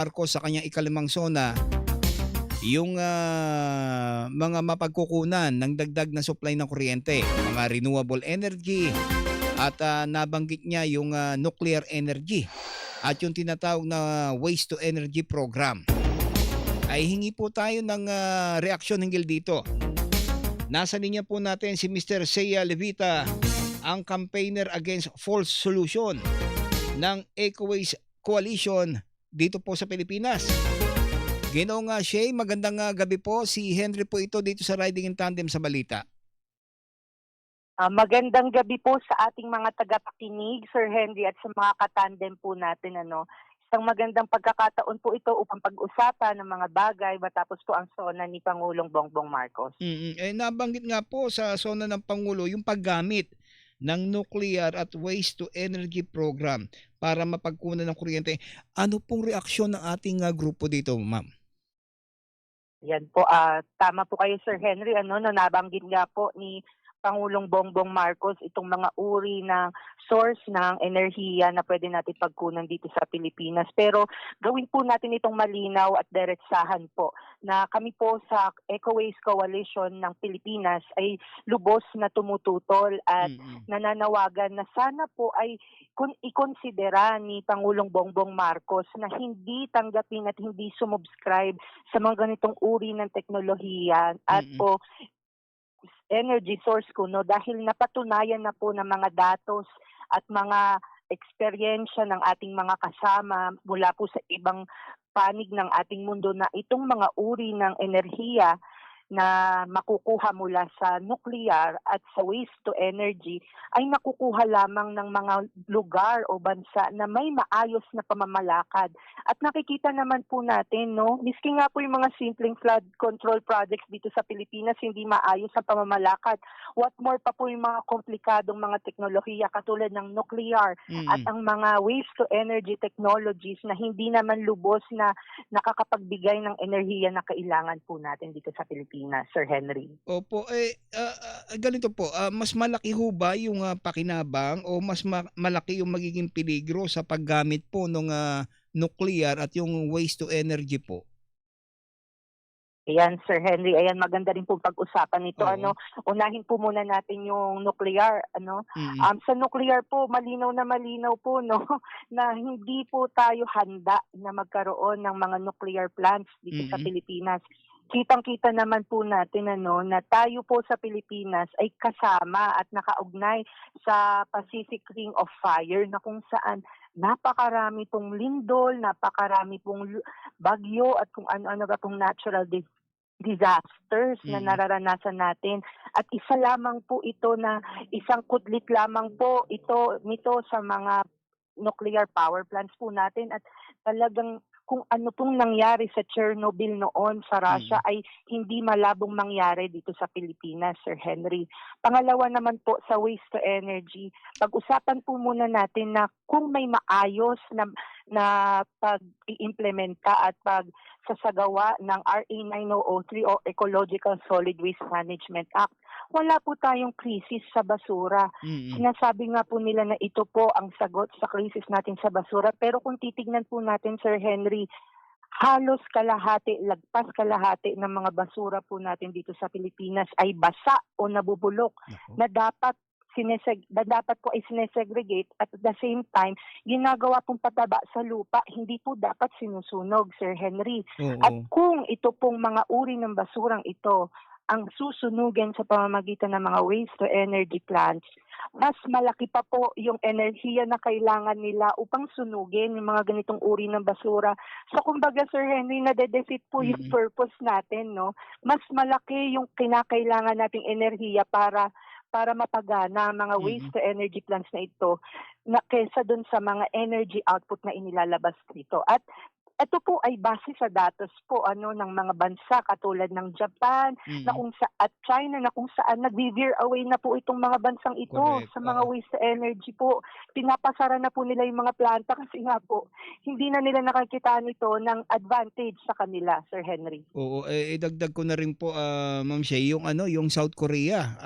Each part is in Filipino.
Marcos sa kanyang ikalimang SONA yung mga mapagkukunan ng dagdag na supply ng kuryente, mga renewable energy at nabanggit niya yung nuclear energy at yung tinatawag na waste to energy program. Ay hingi po tayo ng reaksyon hinggil dito. Nasa linya po natin si Mr. Seiya Levita, ang campaigner against false solution ng EcoWaste Coalition dito po sa Pilipinas. Ginoong Shay, magandang gabi po. Si Henry po ito dito sa Riding in Tandem sa Balita. Magandang gabi po sa ating mga tagapakinig, Sir Henry, at sa mga katandem po natin. Isang magandang pagkakataon po ito upang pag-usapan ng mga bagay matapos po ang SONA ni Pangulong Bongbong Marcos. Nabanggit nga po sa SONA ng Pangulo yung paggamit ng nuclear at waste to energy program para mapagkunan ng kuryente. Ano pong reaksyon ng ating grupo dito, ma'am? Yan po, tama po kayo, Sir Henry. Nabanggit nga po ni Pangulong Bongbong Marcos itong mga uri ng source ng enerhiya na pwede natin pagkunan dito sa Pilipinas. Pero gawin po natin itong malinaw at diretsahan po na kami po sa EcoWaste Coalition ng Pilipinas ay lubos na tumututol at nananawagan na sana po ay ikonsidera ni Pangulong Bongbong Marcos na hindi tanggapin at hindi sumubscribe sa mga ganitong uri ng teknolohiya at po energy source dahil napatunayan na po ng mga datos at mga eksperyensya ng ating mga kasama mula po sa ibang panig ng ating mundo na itong mga uri ng enerhiya na makukuha mula sa nuclear at sa waste to energy ay nakukuha lamang ng mga lugar o bansa na may maayos na pamamalakad. At nakikita naman po natin, miski nga po yung mga simpleng flood control projects dito sa Pilipinas, hindi maayos ang pamamalakad. What more pa po yung mga komplikadong mga teknolohiya katulad ng nuclear at ang mga waste to energy technologies na hindi naman lubos na nakakapagbigay ng enerhiya na kailangan po natin dito sa Pilipinas. Sir Henry. Opo, ganito po, mas malaki ho ba yung pakinabang o mas malaki yung magiging peligro sa paggamit po ng nuclear at yung waste to energy po? Ayan, Sir Henry. Ayan, maganda rin po pag-usapan ito. Oo. Unahin po muna natin yung nuclear. Sa nuclear po, malinaw po, na hindi po tayo handa na magkaroon ng mga nuclear plants dito sa Pilipinas. Kitang-kita naman po natin na tayo po sa Pilipinas ay kasama at nakaugnay sa Pacific Ring of Fire na kung saan napakarami pong lindol, napakarami pong bagyo at kung ano-ano pa pong natural disasters na nararanasan natin. At isa lamang po ito na isang kudlit lamang po nito sa mga nuclear power plants po natin at talagang kung ano pong nangyari sa Chernobyl noon sa Russia ay hindi malabong mangyari dito sa Pilipinas, Sir Henry. Pangalawa naman po sa waste to energy, pag-usapan po muna natin na kung may maayos na pag-iimplementa at pagsasagawa ng RA 9003 o Ecological Solid Waste Management Act, wala po tayong krisis sa basura. Sinasabi nga po nila na ito po ang sagot sa krisis natin sa basura. Pero kung titignan po natin, Sir Henry, halos lagpas kalahati ng mga basura po natin dito sa Pilipinas ay basa o nabubulok na dapat po ay sinesegregate at at the same time, ginagawa pong pataba sa lupa, hindi po dapat sinusunog, Sir Henry. At kung ito pong mga uri ng basurang ito ang susunugin sa pamamagitan ng mga waste to energy plants, mas malaki pa po yung enerhiya na kailangan nila upang sunugin yung mga ganitong uri ng basura. So kumbaga, Sir Henry, nade-defeat po yung purpose natin, Mas malaki yung kinakailangan nating enerhiya para mapagana ang mga waste to energy plants na ito kesa dun sa mga energy output na inilalabas nito. At ito po ay base sa datos po ng mga bansa katulad ng Japan at China na kung saan nag-veer away na po itong mga bansang ito. Correct. Sa mga waste energy po. Pinapasara na po nila yung mga planta kasi nga po hindi na nila nakakita nito ng advantage sa kanila, Sir Henry. Oo, idagdag ko na rin po, Ma'am Shay, yung South Korea,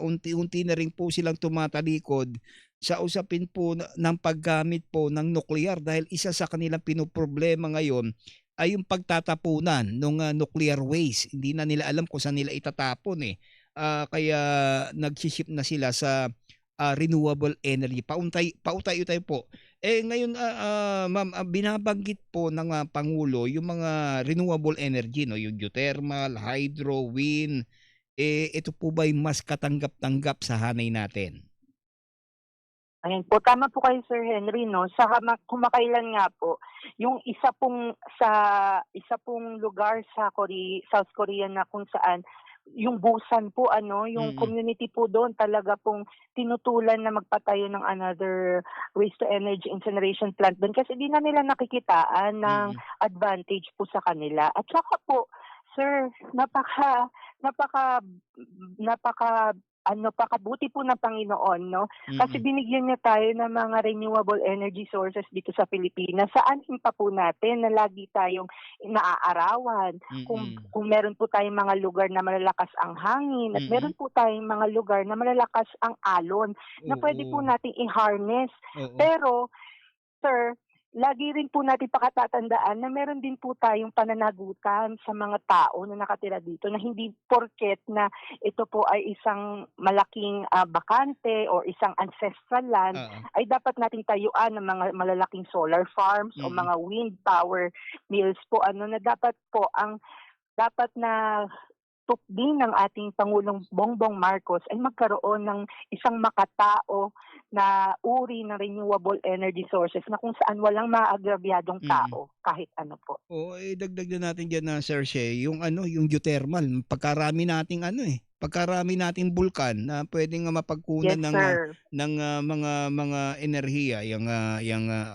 unti-unti na rin po silang tumatalikod sa usapin po ng paggamit po ng nuklear dahil isa sa kanilang pinoproblema ngayon ay yung pagtatapunan ng nuclear waste. Hindi na nila alam kung saan nila itatapon eh. Kaya nag-ship na sila sa renewable energy. Pautay-utay po. Ngayon, ma'am, binabanggit po ng Pangulo yung mga renewable energy, no? Yung geothermal, hydro, wind. Ito po ba yung mas katanggap-tanggap sa hanay natin? Ayan po, tama po kayo Sir Henry 'no. Kumakailan nga po, yung isa pong lugar sa South Korea na kung saan yung Busan po yung Mm, community po doon talaga pong tinutulan na magpatayo ng another waste to energy incineration plant do'n kasi 'di na nila nakikitaan ng mm, advantage po sa kanila. At saka po, sir, napaka napaka napakabuti po ng Panginoon 'no, kasi mm, binigyan niya tayo ng mga renewable energy sources dito sa Pilipinas. Saanin pa po natin na lagi tayong naaarawan. Kung mm, kung meron po tayong mga lugar na malalakas ang hangin at mm. meron po tayong mga lugar na malalakas ang alon na puwede po Oo, nating i-harness. oo. Pero sir, lagi rin po natin pakatatandaan na meron din po tayong pananagutan sa mga tao na nakatira dito na hindi porket na ito po ay isang malaking bakante o isang ancestral land Oo, ay dapat nating tayuan ng mga malalaking solar farms o mm, mga wind power mills po na dapat na din ng ating Pangulong Bongbong Marcos ay magkaroon ng isang makatao na uri ng renewable energy sources na kung saan walang maagrabyadong mm. tao kahit ano po. Oo, dagdag na natin diyan na Sir Shea, yung yung geothermal, pagkarami nating bulkan na puwedeng mapagkunan Yes, sir. ng mga enerhiya,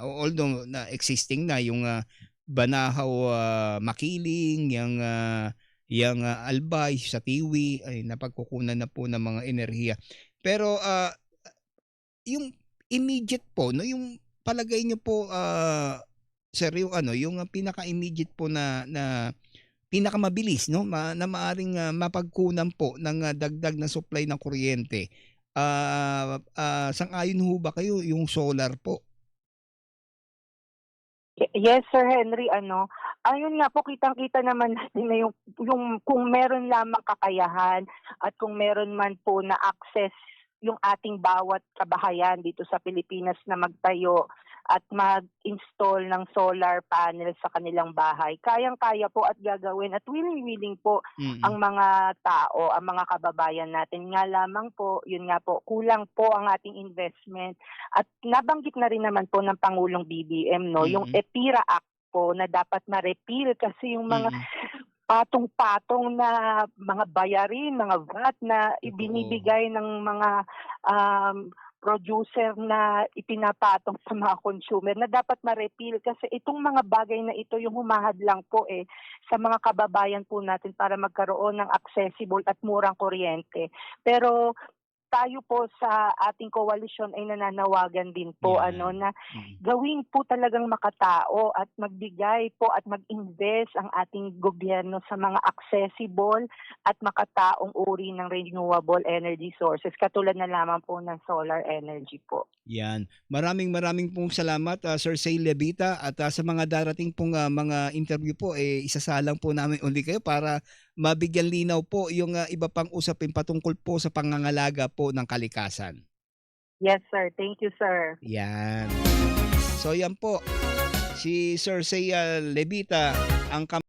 although na existing na yung Banahaw, Makiling, Albay sa Tiwi ay napagkukunan na po ng mga enerhiya. Pero, yung immediate po 'no, yung palagay niyo po, sir, yung yung pinaka-immediate po na pinakamabilis 'no, na maaaring mapagkunan po ng dagdag na supply ng kuryente, sang-ayon ho ba kayo yung solar po? Yes, Sir Henry, ayun nga po kitang-kita naman natin na yung kung meron lamang kakayahan at kung meron man po na access yung ating bawat kabahayan dito sa Pilipinas na magtayo at mag-install ng solar panel sa kanilang bahay. Kayang-kaya po at gagawin at willing-willing po ang Mm, mga tao, ang mga kababayan natin. Nga lamang po, yun nga po, kulang po ang ating investment at nabanggit na rin naman po ng Pangulong BBM, no, yung mm, EPIRA Act po na dapat ma-repeal kasi yung mga mm. patong-patong na mga bayarin, mga VAT na Totoo. ibinibigay ng mga producer na ipinapatong sa mga consumer na dapat ma-repeal kasi itong mga bagay na ito yung humahadlang po sa mga kababayan po natin para magkaroon ng accessible at murang kuryente. Pero tayo po sa ating koalisyon ay nananawagan din po 'Yan, na mm. gawin po talagang makatao at magbigay po at mag-invest ang ating gobyerno sa mga accessible at makataong uri ng renewable energy sources katulad na lamang po ng solar energy po. 'Yan. Maraming pong salamat, Sir Say Levita at, sa mga darating pong, mga interview po, isasalang po namin uli kayo para mabigyan linaw po yung, iba pang usapin patungkol po sa pangangalaga po ng kalikasan. Yes, sir. Thank you, sir. 'Yan. So 'yan po, si Sir Say, Levita ang